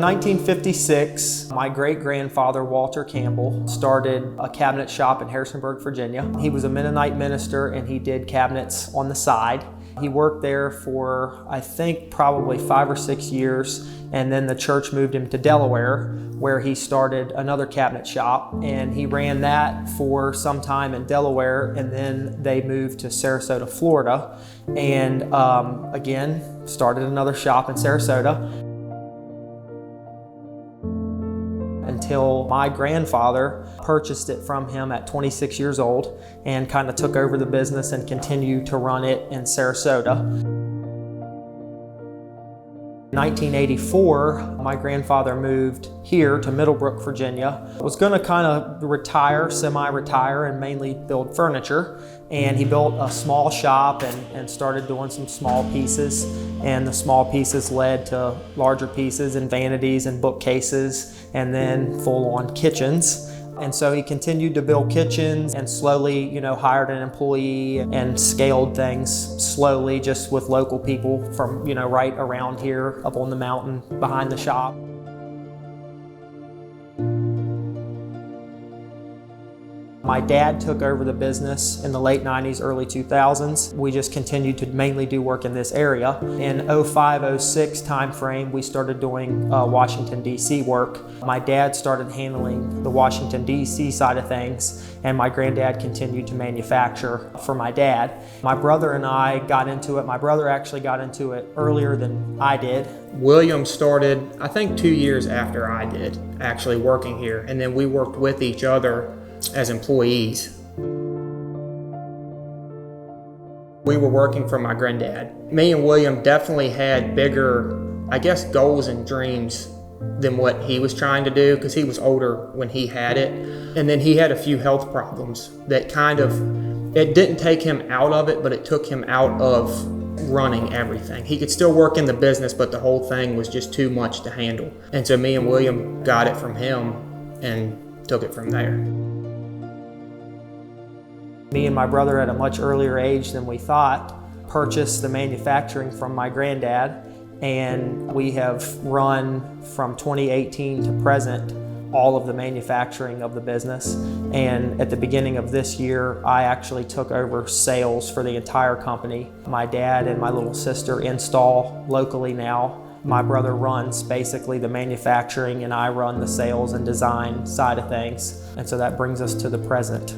1956, my great-grandfather, Walter Campbell, started a cabinet shop in Harrisonburg, Virginia. He was a Mennonite minister and he did cabinets on the side. He worked there for, I think, probably 5 or 6 years, and then the church moved him to Delaware, where he started another cabinet shop, and he ran that for some time in Delaware, and then they moved to Sarasota, Florida, and again, started another shop in Sarasota. Until my grandfather purchased it from him at 26 years old and kind of took over the business and continued to run it in Sarasota. In 1984, my grandfather moved here to Middlebrook, Virginia. Was going to kind of retire, semi-retire, and mainly build furniture. And he built a small shop and started doing some small pieces. And the small pieces led to larger pieces and vanities and bookcases, and then full-on kitchens. And so he continued to build kitchens and slowly, hired an employee and scaled things slowly just with local people from, right around here up on the mountain behind the shop. My dad took over the business in the late 90s, early 2000s. We just continued to mainly do work in this area. In 05-06 timeframe, we started doing Washington, D.C. work. My dad started handling the Washington, D.C. side of things, and my granddad continued to manufacture for my dad. My brother and I got into it. My brother actually got into it earlier than I did. William started, I think, 2 years after I did, actually working here, and then we worked with each other as employees. We were working for my granddad. Me and William definitely had bigger, goals and dreams than what he was trying to do, because he was older when he had it. And then he had a few health problems that it didn't take him out of it, but it took him out of running everything. He could still work in the business, but the whole thing was just too much to handle. And so me and William got it from him and took it from there. Me and my brother, at a much earlier age than we thought, purchased the manufacturing from my granddad, and we have run from 2018 to present all of the manufacturing of the business. And at the beginning of this year, I actually took over sales for the entire company. My dad and my little sister install locally now. My brother runs basically the manufacturing, and I run the sales and design side of things. And so that brings us to the present.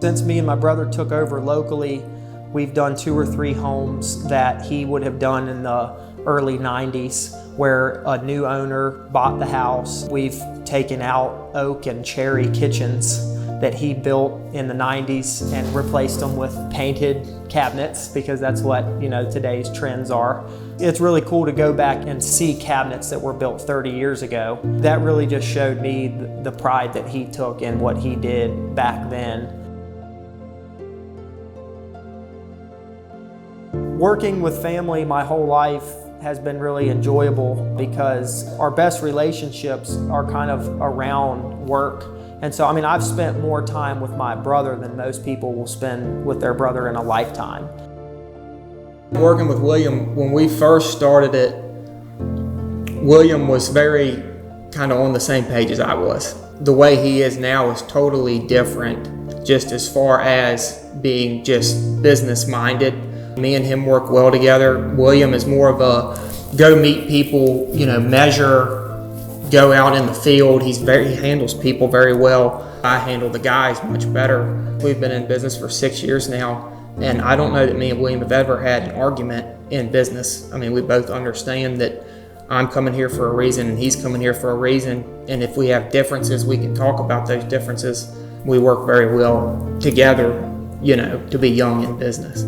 Since me and my brother took over locally, we've done 2 or 3 homes that he would have done in the early 90s, where a new owner bought the house. We've taken out oak and cherry kitchens that he built in the 90s and replaced them with painted cabinets, because that's what today's trends are. It's really cool to go back and see cabinets that were built 30 years ago. That really just showed me the pride that he took in what he did back then. Working with family my whole life has been really enjoyable, because our best relationships are kind of around work. And so, I've spent more time with my brother than most people will spend with their brother in a lifetime. Working with William, when we first started it, William was very kind of on the same page as I was. The way he is now is totally different, just as far as being just business-minded. Me and him work well together. William is more of a go meet people, measure, go out in the field. He handles people very well. I handle the guys much better. We've been in business for 6 years now, and I don't know that me and William have ever had an argument in business. We both understand that I'm coming here for a reason and he's coming here for a reason. And if we have differences, we can talk about those differences. We work very well together, to be young in business.